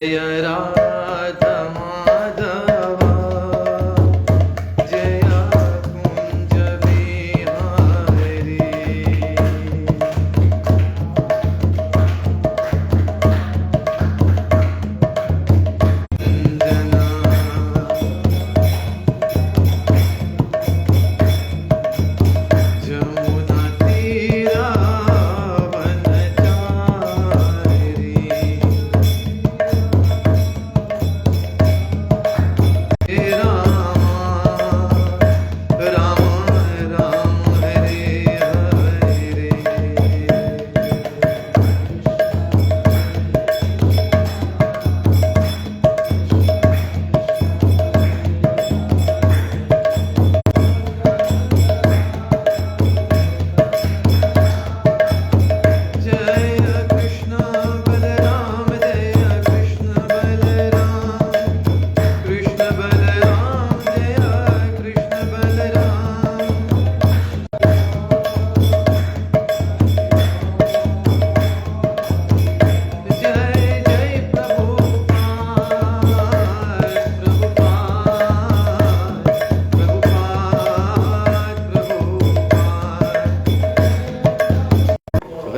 Jaya Radha Madhava Jaya Kunja Bihari Jana Jamuna Tira Vanachari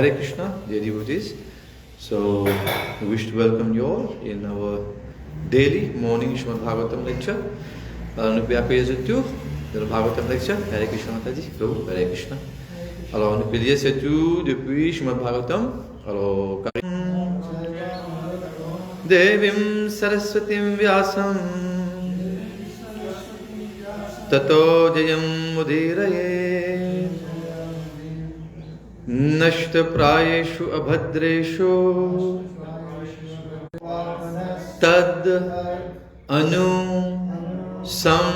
Hare Krishna, dear devotees. So, we wish to welcome you all in our daily morning Srimad Bhāgavatam lecture. Nous pouvons appeler tout dans le Bhāgavatam lecture. Hare Krishna Mataji, Prabhu, Hare Krishna. Alors, nous pouvons dire c'est tout depuis Srimad Bhāgavatam. Alors, Devim Saraswatim Vyasam Tato Jayam Mudiraye Nashta Prayeshu Abhadreshu Tad Anu Sam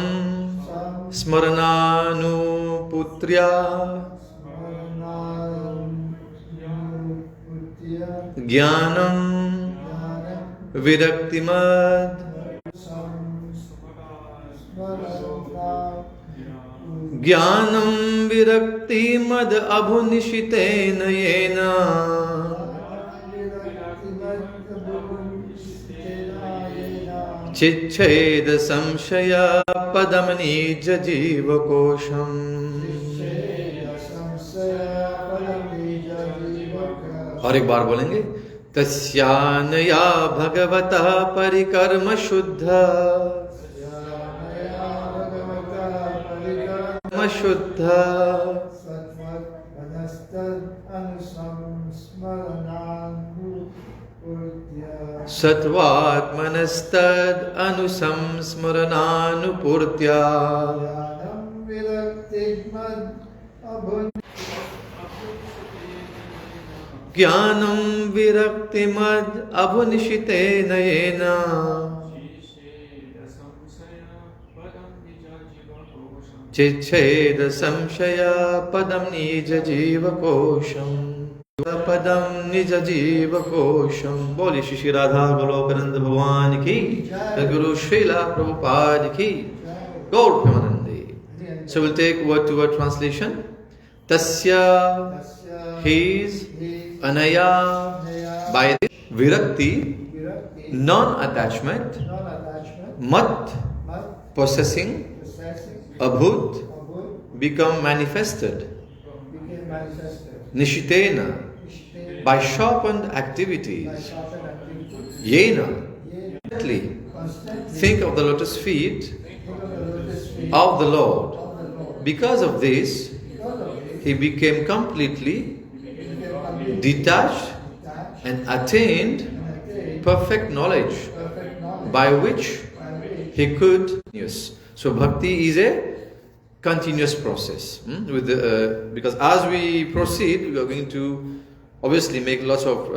Smarananu Putrya Jnanam Viraktimad Jnanam Viraktimad Abhunishitena Yena Chichcheda Samshaya Padamani Jajiva Kosham. और एक बार बोलेंगे तस्यानया भगवतः परिकर्म शुद्ध शुद्ध सत्वात्मनस्तद अनुसंस्मरणानुपूर्त्या ज्ञानम विरक्तिमद अभुनिशितेन येन चिच्छेद संशय पदम निज जीवकोशम पदम निज जीवकोशम। बोले श्री राधा गोलोकानंद भगवान की, गुरु श्रीला प्रभुपाद की, गौर प्रेमानंदे। So we'll take word to word translation. Tasya, his, anaya, by virakti, non-attachment, mat, possessing, abhut, become manifested, nishitena, by sharpened activities, yena, think of the lotus feet of the Lord. Because of this, he became completely detached and attained perfect knowledge by which he could use. So bhakti is a continuous process. Because as we proceed, we are going to obviously make lots of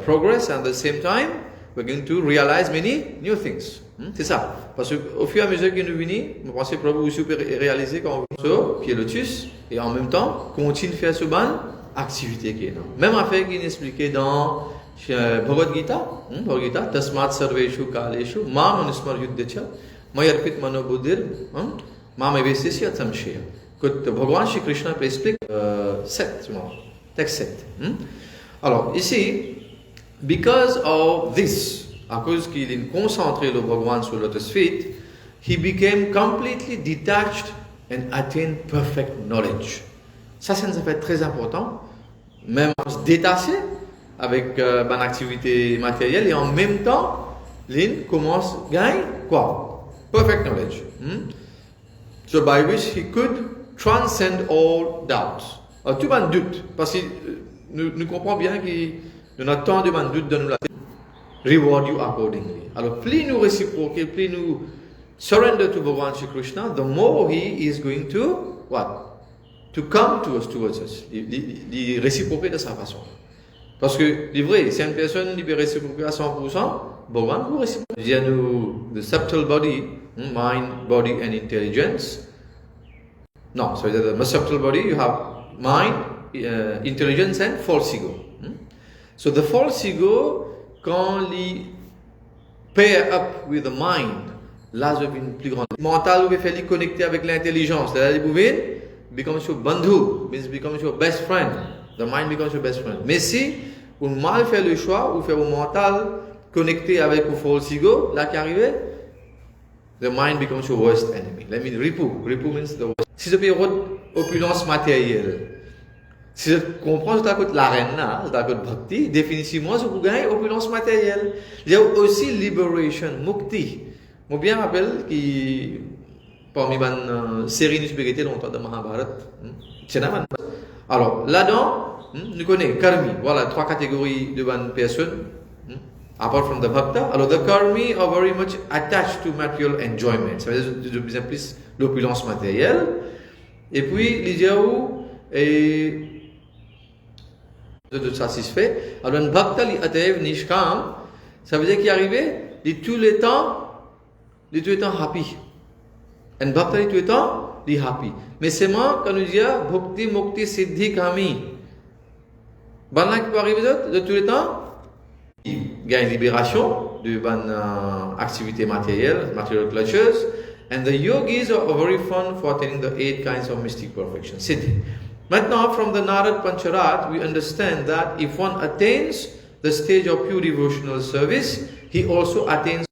progress, and at the same time, we're going to realize many new things. C'est ça. Parce qu'au fur et à mesure que nous venons, nous pensons que Prabhu aussi peut réaliser quand on sur pied lotus, et en même temps, continue de faire ce ban activité qui est là. Même affaire qui est expliquée dans Bhagavad Gita, Tasmat Sarveshu Kaleshu, Mam Anusmar Yuddhacha, Mayarpit Manobuddhir, Mam Evesisya Tamshya. Que Bhagavan Shri Krishna explique 7, texte 7. Alors, ici, because of this, à cause qu'il est concentré le Bhagavan sur Lotus Feet, he became completely detached and attained perfect knowledge. Ça nous a fait très important, même se détacher avec une activité matérielle et en même temps, l'in commence à gagner quoi? Perfect knowledge. So by which he could transcend all doubts. Alors, tout le doute, parce que nous comprenons bien que notre temps de doute de nous la reward you accordingly. Alors, plus nous réciproquer, plus nous surrender to Bhagavan Shri Krishna, the more he is going to what? To come towards us. Il réciproquer de sa façon. Parce que, c'est vrai, si une personne peut réciproquer à 100%, Bhagavan vous réciproque. Il y a nous, the subtle body, mind, body and intelligence. No, so the subtle body, you have mind, intelligence and false ego. So the false ego, quand il pair up with the mind, là, je une plus grande. Mental, vous pouvez connecter avec l'intelligence. Là, vous pouvez becomes your bandhu, means becomes your best friend. The mind becomes your best friend. Mais si vous mal fait le choix, vous faites au mental connecter avec le false ego, là qui arrive, the mind becomes your worst enemy. Let me ripu. Ripu means the worst. Si je peux opulence matérielle, si je comprends que c'est la reine là, c'est la bhakti, définitivement, je vous gagne opulence matérielle. Il y a aussi liberation, mukti. Moi bien rappelle que parmi les séries de spiritualité longtemps de Mahabharat, alors là-dedans, nous connaissons karmi. Voilà trois catégories de bonnes personnes. Apart from the bhakta, alors the karmi are very much attached to material enjoyment. Ça veut dire de plus en plus l'opulence matérielle. Et puis les gens de satisfait. Alors un bhakta li atev nishkam, ça veut dire qu'il arrivait de tous les temps happy. Un bhakta li tout le temps li happy. Mais c'est moi quand nous disons bhakti mukti siddhi kami. Banna qui peut arriver de tous les temps. Il gagne libération de bonnes activités matérielles, material pleasures, and the yogis are very fun for attaining the 8 kinds of mystic perfection. Siddhi. Maintenant, from the Narad Pancharat, we understand that if one attains the stage of pure devotional service, he also attains.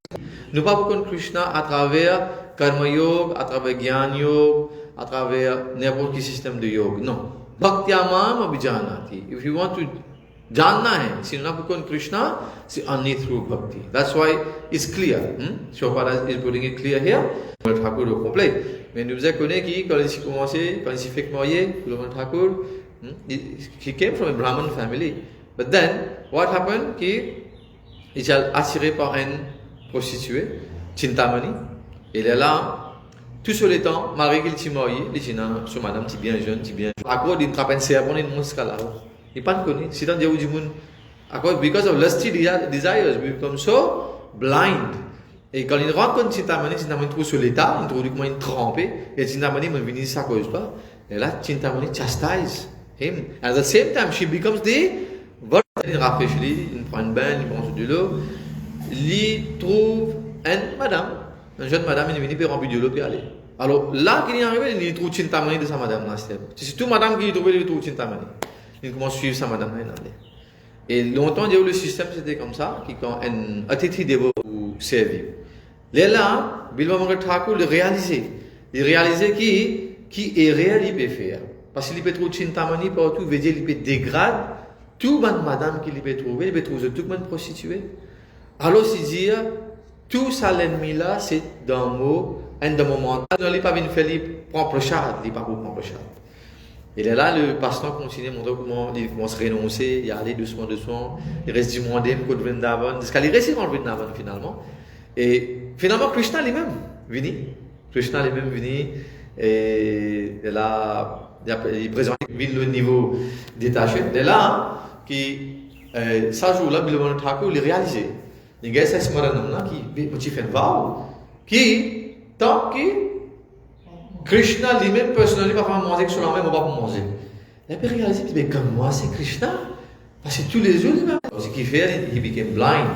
Nous pas connaître Krishna à travers karma yoga, à travers jnana yoga, à travers n'importe quel système de yoga. Non. Bhaktyamam abhijanati. If you want to जानना है, si nous n'avons pas Krishna, c'est only through bhakti. That's why it's clear. Shobhara is putting it clear here. Le Thakur au complet. Mais nous avons connu qui, quand il a commencé, quand il s'est fait marier, le Thakur, he came from a Brahmin family. But then, what happened? Qu'il est attiré par une prostituée, Chintamani. Il est là, tout sur le temps, malgré qu'il s'est marié, il dit non, ce madame, tu es bien jeune, tu es bien jeune. À quoi il trappe un serpent, il monte là. Il pas connu. Si dans Dieu dit because of lusty desires, we become so blind. Et quand il rencontre Chintamani trouve sur l'état, il trouve comment il trempé, et Chintamani me vient ça cause pas. Et là, Chintamani chastise him. At the same time, she becomes the virgin. Il rafraîchit, il prend une bain, il prend de l'eau. Il trouve une jeune madame, il vient pour remplir de l'eau et aller. Alors là, qu'il est arrivé, il trouve Chintamani de sa madame. C'est tout madame qui trouve, il trouve Chintamani. Il commence à suivre sa madame. Et longtemps, le système c'était comme ça, qui quand un atithi devo servi. Là, Bilwa Mangal Thakur le réalisait. Il réalisait qui est réel, il peut faire. Parce qu'il peut trouver Chintamani partout, veut dire il peut dégrader tout le madame qu'il peut trouver, il peut trouver tout le monde prostitué. Alors, c'est dire, tout ça l'ennemi là, c'est d'un mot, un moment. Il n'a pas venu faire, il prend prachad, il n'a pas pour prendre prachad. Et là, le pasteur continue à montrer comment il commence à renoncer, il allait doucement, il reste du monde, il côté Vrindavan, jusqu'à il reste dans le Vrindavan finalement. Et finalement, Krishna lui-même venu. Krishna lui-même venu, et là, il présente le niveau détaché. Et là, ça jour-là, Bilwa Thakur, il réalisé. Il y a ce smaranam qui fait un vow, qui, tant que Krishna lui-même, personnellement, va manger que sur la même, on va pas manger. Il a réalisé, mais comme moi, c'est Krishna. Parce que tous les jours, ce qu'il fait, he became blind.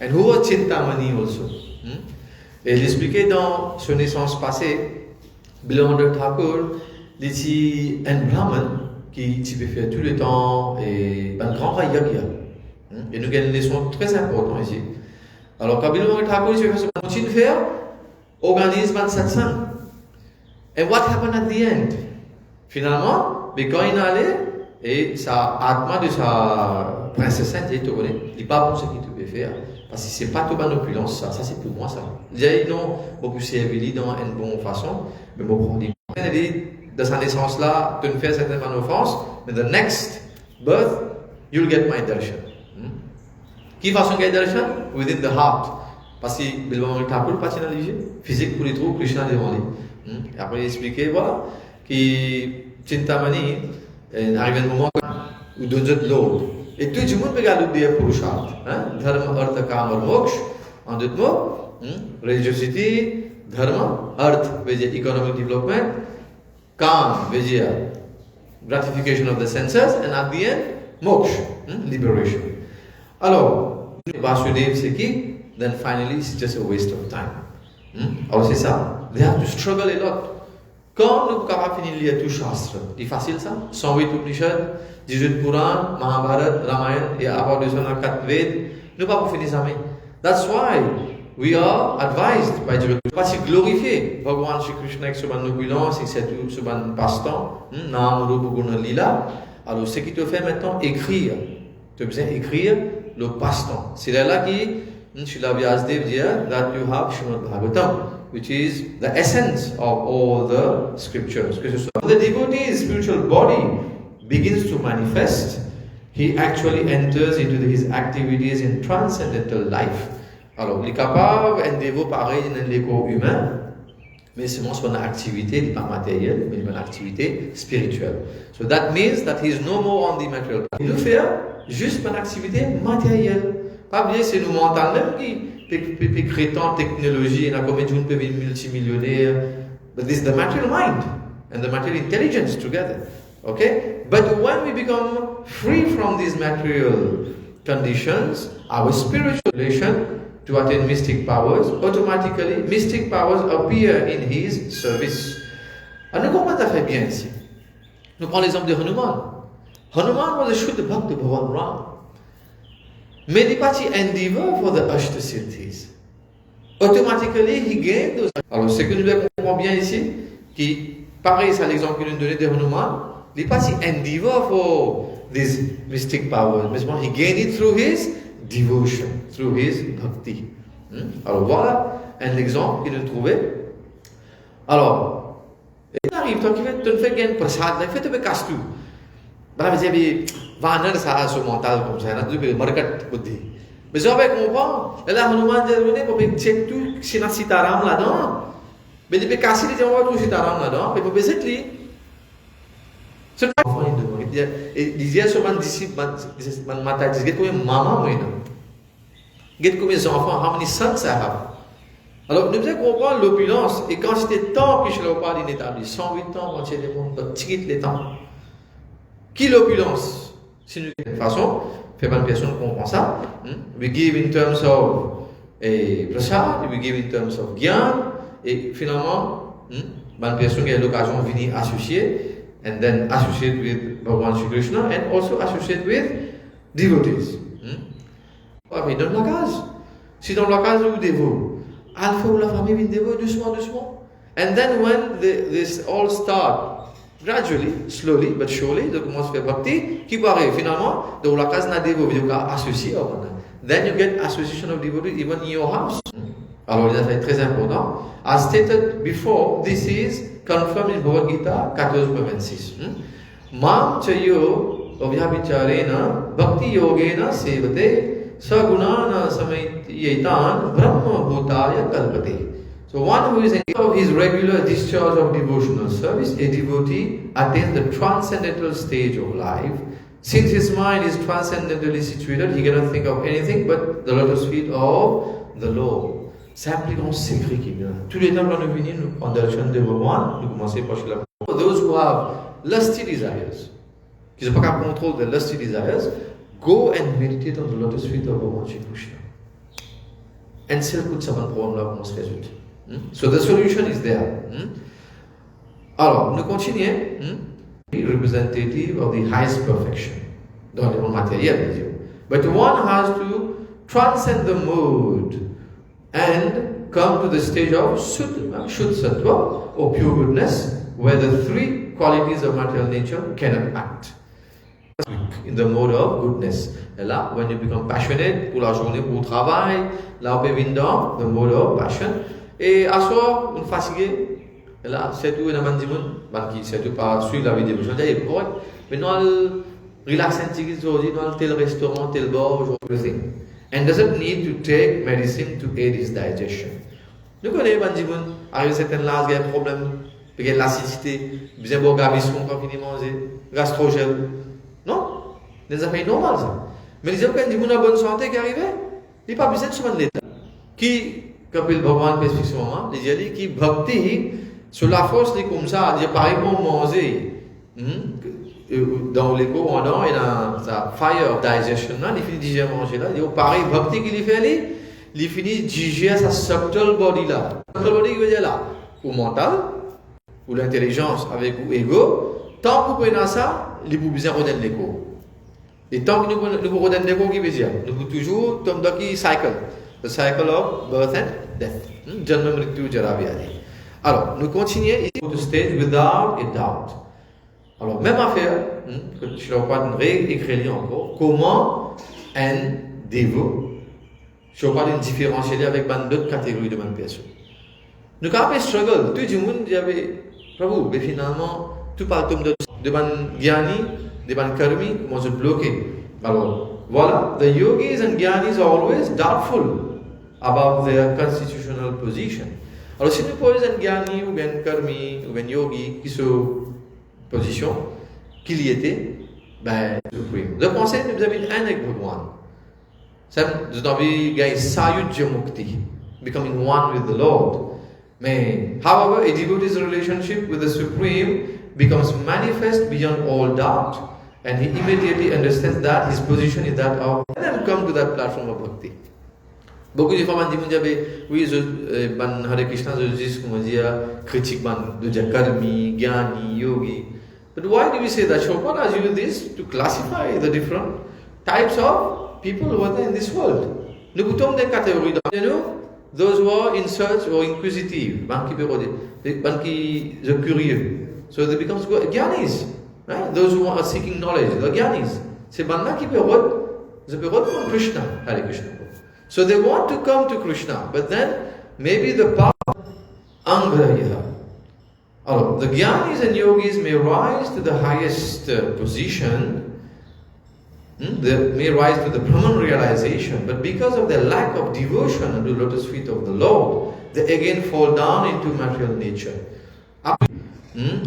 And who was Chintamani also? Et il expliquait dans son naissance passée, Bilwa Thakur, il était un brahman qui peut faire tout le temps et un grand yagya. Et nous avons une leçon très importante ici. Alors, quand Bilbao Thakur continue de faire, organise un satsang. And what happened at the end? Finalement, mais quand il est allé, et sa atma de sa princesse sainte, il n'est pas bon ce qu'il devait faire. Parce que c'est pas tout bonne opulence, ça c'est pour moi ça. Il dit non, beaucoup c'est évident dans une bonne façon, mais bon, on dit, de sa naissance là, tu ne fais certaines offenses, mais the next birth, you'll get my darshan. Qui façon get darshan? Within the heart. Parce que Bilbao Thakur pas dans le physique pour les trous, Krishna devant lui. Et après il expliquait, voilà, que Chintamani arrive un moment où donne de l'ordre. Et tout le monde peut regarder le Purusharth. Dharma, Artha, Kama, Moksha. En deux mots, religiosity, Dharma, Artha, veut dire economic development, Kama, veut dire gratification of the senses, and at the end, Moksha, liberation. Alors, Vasudev c'est qui? Then finally, it's just a waste of time. Alors c'est ça. They have to struggle a lot. Quand nous sommes capables de finir lire tout Shastra, c'est facile ça? 108 Upanishads, 18 Purans, Mahabharata, Ramayana, et avoir 204 Veds, nous ne pouvons pas finir ça. That's why we are advised by Dieu. Parce que glorifier Bhagavan Shri Krishna avec son opulence, et c'est tout son passe-temps, Nam Rupa Guna Lila. Alors ce qui te fait maintenant écrire, tu as besoin d'écrire le passe-temps. C'est là que Srila Vyasadeva dit that you have Srimad Bhāgavatam, which is the essence of all the scriptures. The devotee's spiritual body begins to manifest. He actually enters into his activities in transcendental life. Alors, il est capable d'un dévot pareil dans le corps humain, mais seulement son activité n'est pas matérielle, mais une activité spirituelle. So that means that he is no more on the material path. Il le fait juste une activité matérielle. Pas bien, c'est nous mental même qui crétant technologie, et combien de gens peuvent être multimillionnaires. But this is the material mind and the material intelligence together. Okay? But when we become free from these material conditions, our spiritual relation to attain mystic powers, automatically mystic powers appear in his service. Alors nous comprenons ça fait bien ici. Nous prenons l'exemple de Hanuman. Hanuman was a Shuddha Bhakta Bhavan Ram. Mais il parti endeavor for the Ashta Siddhis. Automatically, he gained those. Alors, ce que nous comprenons bien ici, qui, pareil, c'est l'exemple que nous donnons de Hanuman, il parti endeavor for these mystic powers. Mais he gained it through his devotion, through his bhakti. Alors, voilà un exemple qu'il nous trouvait. Alors, il arrive, toi qui te fais gagner prasad, il fait te casse tout. Bah, mais Vanar ça a ce mental comme ça, il a marqué buddhi. Mais ça va comprendre. Et là, Hanuman dit, pour check tout, c'est un sitaram là-dedans. Mais il peut casser les gens, on va tout sitaram là-dedans. Mais pour baisser lui, c'est pas enfant il demande. Il disait sur mon disciple, mon matin, il disait combien maman moi non. Il dit combien enfants, how many sons I have. Alors, nous devons comprendre l'opulence et quand c'était temps que je l'ai parlé d'inétabli, 108 ans, quand il y a des mondes, petit les temps. Qui l'opulence? Si nous de toute façon, fait bonne personne comprend ça. We give in terms of prasad, we give in terms of gyan, et finalement, bonne personne qui a l'occasion de venir associer, and then associate with Bhagavan Shri Krishna, and also associate with devotees. Mais dans la case, si dans la case où dévot, alpha ou la famille vient dévot doucement, doucement, and then when this all start, gradually, slowly, but surely, de commence à faire bhakti, qui paraît finalement, dans la case n'a dévot, il y a associé au monde. Then you get association of devotees even in your house. Alors, ça c'est très important. As stated before, this is confirmed in Bhagavad Gita 14.26. Mam chayo obhyabhicharena bhakti yogena sevate sagunana samayaitan brahma bhutaya kalpate. So one who is in his regular discharge of devotional service, a devotee attains the transcendental stage of life. Since his mind is transcendentally situated, he cannot think of anything but the lotus feet of the Lord. C'est un plus grand secret qui vient. Tous les temps, quand nous venons en darshan de Bhagavan, nous commençons par la. For those who have lusty desires, qui n'ont pas qu'à contrôle de lusty desires, go and meditate on the lotus feet of Bhagavan Shri Krishna. And c'est le coup de savant problème là comment se résoudre. So the solution is there. Alors, nous continuons. Representative of the highest perfection dans le monde matériel, but one has to transcend the mood and come to the stage of Shuddha Sattva or pure goodness, where the three qualities of material nature cannot act. In the mode of goodness. Et là, when you become passionate pour la journée, pour le travail, là on peut venir dans the mode of passion. Et à soir, on est fatigué. Et là, c'est tout, on a dit, c'est tout pas suivre la vie des gens. C'est correct. Mais nous allons relaxer un petit peu aujourd'hui, nous allons tel restaurant, tel bar, everything. And doesn't need to take medicine to aid his digestion. Nous connaissons les gens, arrive à certains âges, il y a un problème, il y a l'acidité, bien bon gravissement quand il manger, gastrogène. Non, des affaires normales ça. Mais les gens qui ont une bonne santé qui arrive, il n'y a pas besoin de se l'état. Qui, comme le Bhagavan explique ce moment, il dit qui bhakti, sur la force, il comme ça, il dit pareil pour manger. Dans les cours, on a sa fire of digestion, il finit de digérer manger là, il dit pareil, bhakti qu'il fait, il finit de digérer sa subtle body là. Subtle body qui veut dire là, ou mental, ou l'intelligence avec ou ego, tant que vous prenez ça, il vous besoin de redonner l'écho. Et tant que nous redonnons l'écho, qui veut dire, nous pouvons toujours tomber dans le cycle. The cycle of birth and death. Janma mrityu jara vyadhi. Alors, nous continuons ici to stage without a doubt. Alors, même affaire, que je ne vais pas réécrire encore, comment un dévot, je ne vais pas différencier avec d'autres catégories de même personne. Nous avons un struggle, tout le monde dit, Prabhu, mais finalement, tout parle de ban gyani, de ban karmi, comment se bloquer. Alors, voilà, the yogis and gyanis are always doubtful about their constitutional position. Alors, si nous posons un gyani ou un karmi ou un yogi qui sont position qu'il y était, ben, supreme. De penser que nous avons un avec Bhagavan. Nous avons gagné Sayujya Mukti, becoming one with the Lord. Mais, however, a devotee's relationship with the Supreme becomes manifest beyond all doubt, and he immediately understands that his position is that of, and then come to that platform of bhakti. Beaucoup de femmes disent, oui, ban Hare Krishna, je dis, comment dire, critique ban, de dire karmi, gyani, yogi. But why do we say that? Chopin has used this to classify the different types of people who are there in this world. Nous butons des catégories. You know, those who are in search or inquisitive, ban qui are curieux. So they become gyanis. Right? Those who are seeking knowledge, the gyanis. C'est ban qui peuvent Krishna, Hare Krishna. So they want to come to Krishna, but then maybe the path angrahya. The Gyanis and Yogis may rise to the highest position, they may rise to the Brahman realization, but because of their lack of devotion unto the lotus feet of the Lord, they again fall down into material nature.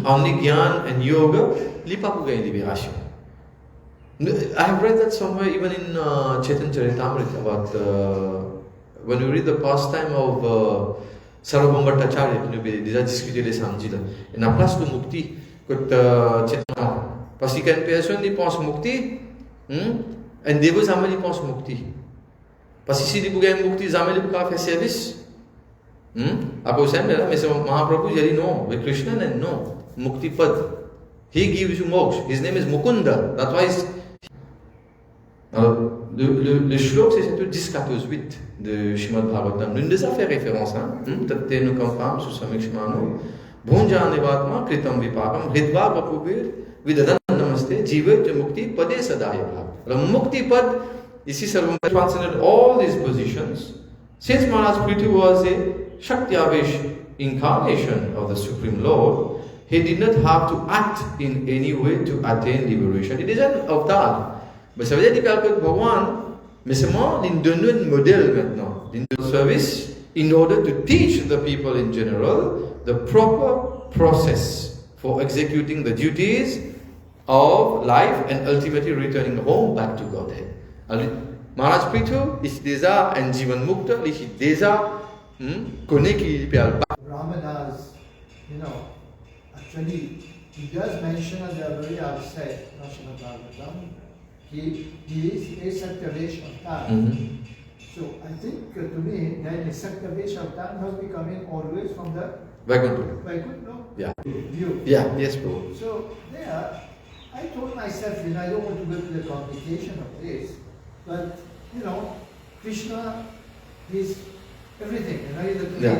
Only Gyan and Yoga, lipa liberation. I have read that somewhere, even in Chaitanya Charitamrita, about when you read the pastime of Sarvabhauma Bhattacharya, qui nous a déjà discuté les samedis là. Et la place de Mukti, parce qu'une personne qui pense Mukti, un dévot jamais il pense Mukti. Parce que si il y a Mukti, jamais il peut faire service. Après ça, mais c'est Mahaprabhu, il dit non, mais Krishna non, Mukti Pad. He gives you moksha. His name is Mukunda. That's why le shlok, c'est surtout 10-14-8 de Srimad Bhāgavatam. Nous nous a fait référence, peut-être nous comprenons sur ce Mekshmano. Bhunja Nivatma, Kritam Vipakam, Hridva Vapubir, Vidadan Namaste, Jivat Mukti, Pade Sadaya Bhav. Alors, Mukti Pad, ici, Sarvabhauma considered all these positions. Since Maharaj Prithu was a Shakti-Avesh incarnation of the Supreme Lord, he did not have to act in any way to attain liberation. It is an avatar. Mais ça veut dire qu'il parle que Bhagavan, mais seulement il donne un modèle maintenant, il donne un service in order to teach the people in general the proper process for executing the duties of life and ultimately returning home back to Godhead. Maharaj Prithu, il déjà un jivan mukta, il déjà connaît qu'il parle pas. Brahmanas, actually, he does mention at the very outset, Srimad Bhāgavatam, he is a Satyavesh avatar. So I think to me, that a Satyavesh avatar must be coming always from the Vaikuntha view. Yeah, yes, bro. So there, I told myself, I don't want to go to the complication of this, but Krishna is everything, you know, Yeah.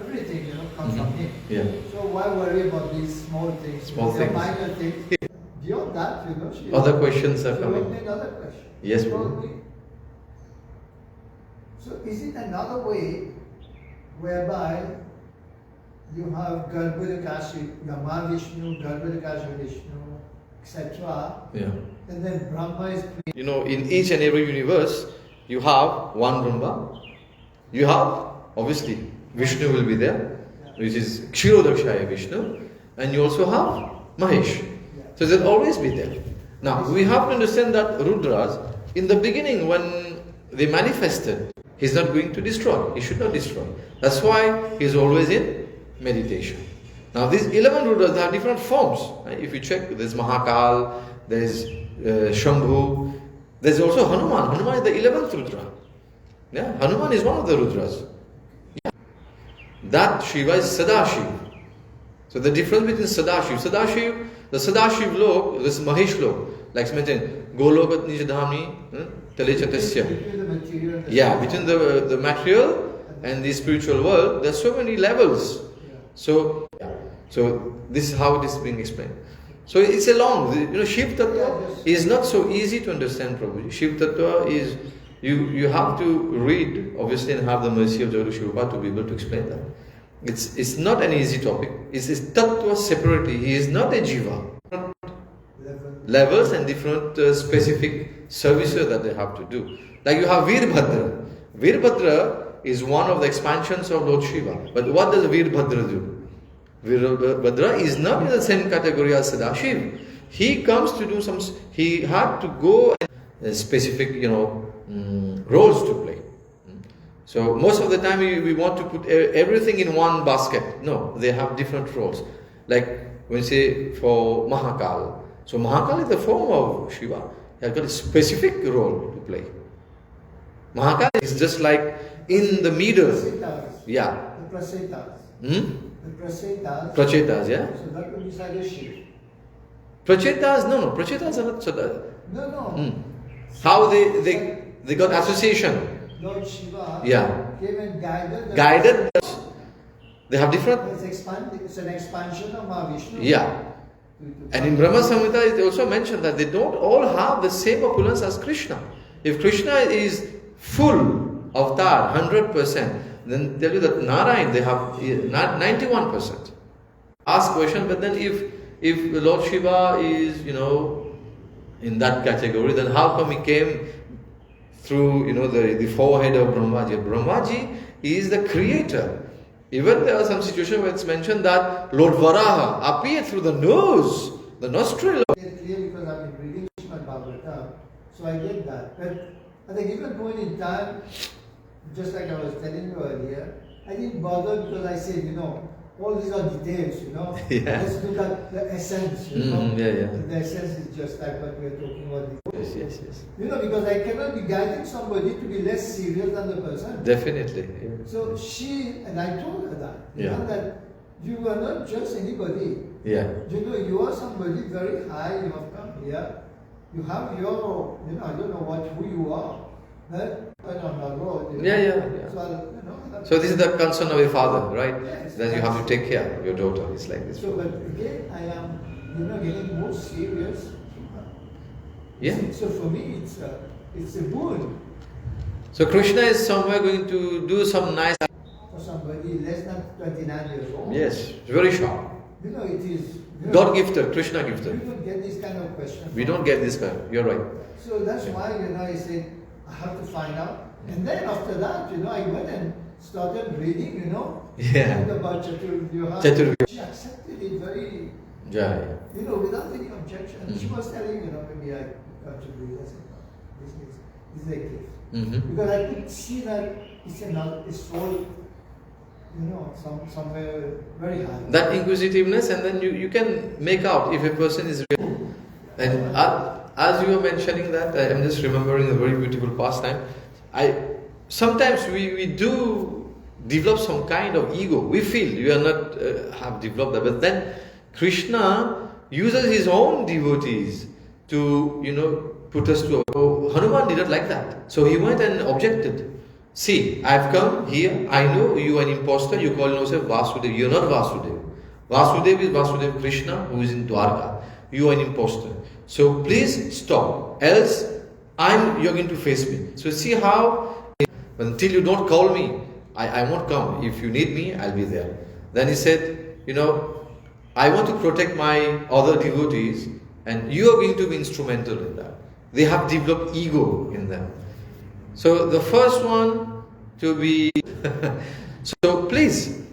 everything, you know, comes from him. Yeah. So why worry about these small things? Small These are things. minor things. Beyond that, you know, she Other questions are she coming. wrote me another question. Yes, She told Prabhu. me, so is it another way whereby you have Garbhodakashi, Yama Vishnu, Garbhodakashi Vishnu, etc. Yeah. And then Brahma is You know, in each and every universe, you have one Brahma. You have, obviously, Vishnu will be there, which is Kshirodakshaya Vishnu, and you also have Mahesh. So they'll always be there. Now, we have to understand that Rudras, in the beginning when they manifested, he's not going to destroy. He should not destroy. That's why he's always in meditation. Now, these 11 Rudras, they have different forms. Right? If you check, there's Mahakal, there's Shambhu, there's also Hanuman. Hanuman is the 11th Rudra. Yeah? Hanuman is one of the Rudras. Yeah. That Shiva is Sadashiv. So the difference between Sadashiv, the Sadashiv lok, this Mahesh lok, like mentioned, Golokānanda Nijadhamni, Telechatasya. between the material and the Yeah, between the material and the spiritual world, there's so many levels. So this is how it is being explained. So it's a long, Shiv Tattva is not so easy to understand, Prabhuji. Shiv Tattva is, you have to read, obviously, and have the mercy of Jagadu Shiva to be able to explain that. It's not an easy topic. It's Tattva separately. He is not a Jiva. Levels and different specific services that they have to do. Like you have Veerbhadra. Veerbhadra is one of the expansions of Lord Shiva. But what does Veerbhadra do? Veerbhadra is not in the same category as Sadashiv. He comes to do some, he had to go and specific, roles to play. So most of the time we want to put everything in one basket. No, they have different roles. Like when you say for Mahakal. So Mahakal is the form of Shiva. He has got a specific role to play. Mahakal is just like in the meters. Yeah. The Prasetas. Hmm? The Prasetas. Prachetas, yeah? So that would be Sadashiv. Prachetas, no. Prachetas are not Sada. No. Hmm. How they got association. Lord Shiva came and guided. Guided. They have different. It's an expansion of Mahavishnu. Yeah. And in Brahma Samhita it also mentioned that they don't all have the same opulence as Krishna. If Krishna is full avatar, 100%, then tell you that Narayan they have 91%. Ask question, but then if Lord Shiva is in that category, then how come he came through the forehead of Brahmaji? Brahmaji is the creator. Even there are some situations where it's mentioned that Lord Varaha appeared through the nose, the nostril. It's clear because I've been reading Srimad Bhāgavatam, so I get that. But at a given point in time, just like I was telling you earlier, I didn't bother because I said, all these are details, Yeah. Let's look at the essence, And the essence is just like what we're talking about. Yes. Because I cannot be guiding somebody to be less serious than the person. Definitely. So and I told her that, that you are not just anybody. Yeah. You are somebody very high, you have come here, you have your, I don't know who you are. But on the road. So this is the concern of a father, right? Yes. That you have to take care of your daughter. It's like this. So, but again, I am, getting more serious. Yeah. So for me, it's a boon. So Krishna is somewhere going to do some nice. For somebody less than 29 years old. Yes, very sharp. It is. God gifted, Krishna We gifted. don't get this kind of question. We don't get this kind. You're right. So that's why, I said, I have to find out. And then after that, I went and started reading, Yeah. about Chaturvyuha. Chaturvyuha. She accepted it very, Yeah. without any objection. She was telling, maybe I contribute. I said, no, this is a gift. Because I could see that it's all, somewhere very high. That inquisitiveness, and then you can make out if a person is real. And as you were mentioning that, I'm just remembering a very beautiful pastime. Sometimes we do develop some kind of ego. We feel we are not have developed that, but then Krishna uses his own devotees to put us to. Hanuman did not like that, so he went and objected. see, I've come here, I know you are an imposter, you call yourself Vasudev. You're not Vasudev. Vasudev is Vasudev Krishna who is in Dwarka. You are an imposter. So please stop. Else, you're going to face me. So see how, until you don't call me, I won't come. If you need me, I'll be there. Then he said, I want to protect my other devotees, and you are going to be instrumental in that. They have developed ego in them. So the first one to be, so please,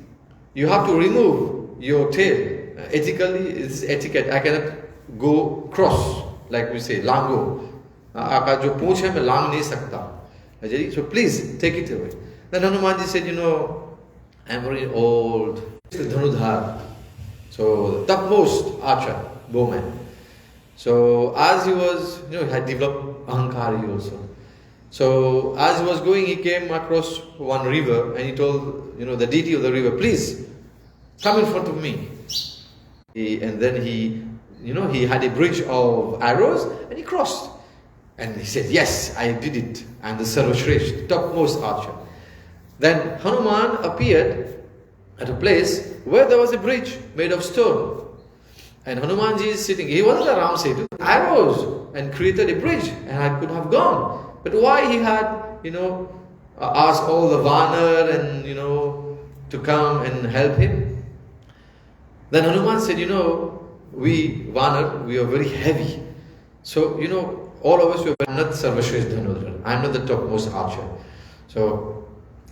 you have to remove your tail. Ethically, it's etiquette. I cannot go cross, like we say, lango. Aaka jo poonch hai, main lang nahi sakta. So please, take it away. Then Hanumanji said, I'm very old. Dhanudhar. So the topmost archer, bowman. So as he was, he had developed ahankari also. So as he was going, he came across one river and he told, the deity of the river, please come in front of me. And then he had a bridge of arrows and he crossed. And he said, yes, I did it. I'm the Sarvashresth, topmost archer. Then Hanuman appeared at a place where there was a bridge made of stone. And Hanumanji is sitting, he wasn't a Ram Setu, arrows, and created a bridge, and I could have gone. But why he had, asked all the Vanar and, to come and help him? Then Hanuman said, we Vanar, we are very heavy. So, all of us, we are not Sarvashresth Dhanudhar. I am not the topmost archer. So,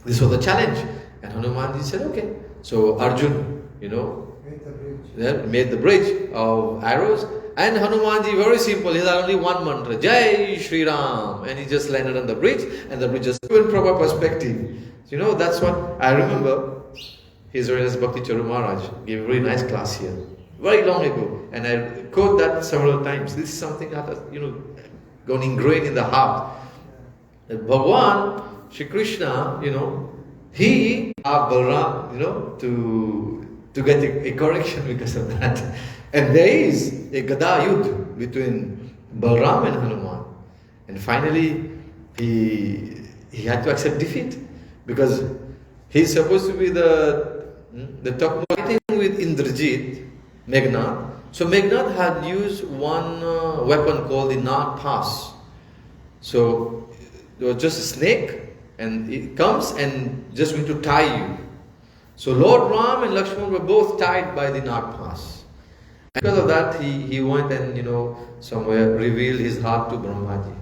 this was the challenge. And Hanumanji said, okay. So, Arjun, made the bridge of arrows. And Hanumanji, very simple, he had only one mantra, Jai Shri Ram. And he just landed on the bridge, and the bridge just in proper perspective. So, that's what I remember. His Holiness Bhakti Charu Maharaj gave a very nice class here, very long ago. And I quote that several times. This is something that has, gone ingrained in the heart. That Bhagwan, Shri Krishna, he asked Balram, to get a correction because of that. And there is a Gada Yudh between Balram and Hanuman. And finally, he had to accept defeat because he's supposed to be the top fighting with Indrajit, Meghnad. So Meghnad had used one weapon called the Nag Pass. So there was just a snake, and it comes and just going to tie you. So Lord Ram and Lakshman were both tied by the Nag Pass. And because of that, he went and somewhere revealed his heart to Brahmaji.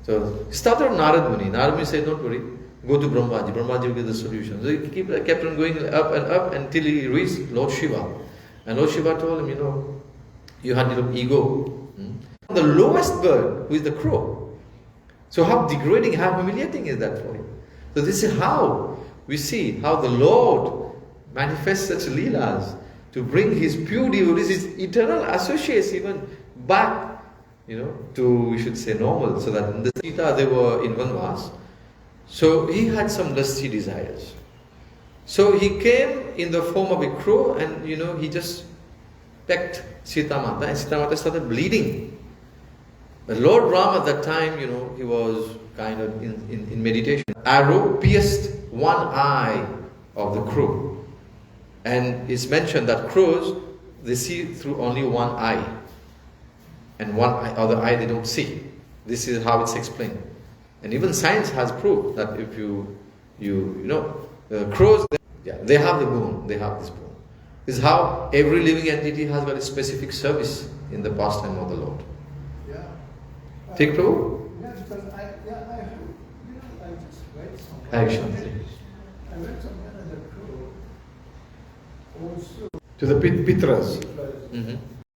So he started Narad Muni. Narad Muni said, don't worry, go to Brahmaji. Brahmaji will get the solution. So he kept on going up and up until he reached Lord Shiva. And Lord Shiva told him, you had little ego. The lowest bird, who is the crow. So how degrading, how humiliating is that for him? So this is how we see how the Lord manifests such leelas to bring his pure devotees, his eternal associates even back, to, we should say, normal. So that in the Sita they were in Vanvas. So he had some lusty desires. So he came in the form of a crow and, he just pecked Sita Mata, and Sita Mata started bleeding. But Lord Ram at that time, he was kind of in meditation. Arrow pierced one eye of the crow. And it's mentioned that crows, they see through only one eye. And other eye they don't see. This is how it's explained. And even science has proved that if crows, they have the bone, they have this bone. This is how every living entity has got a specific service in the pastime of the Lord. Yeah. Take Prabhu? Yeah, because I heard, I just read something. Action. I read something on the crow also. To the Pitras. Because Mm-hmm.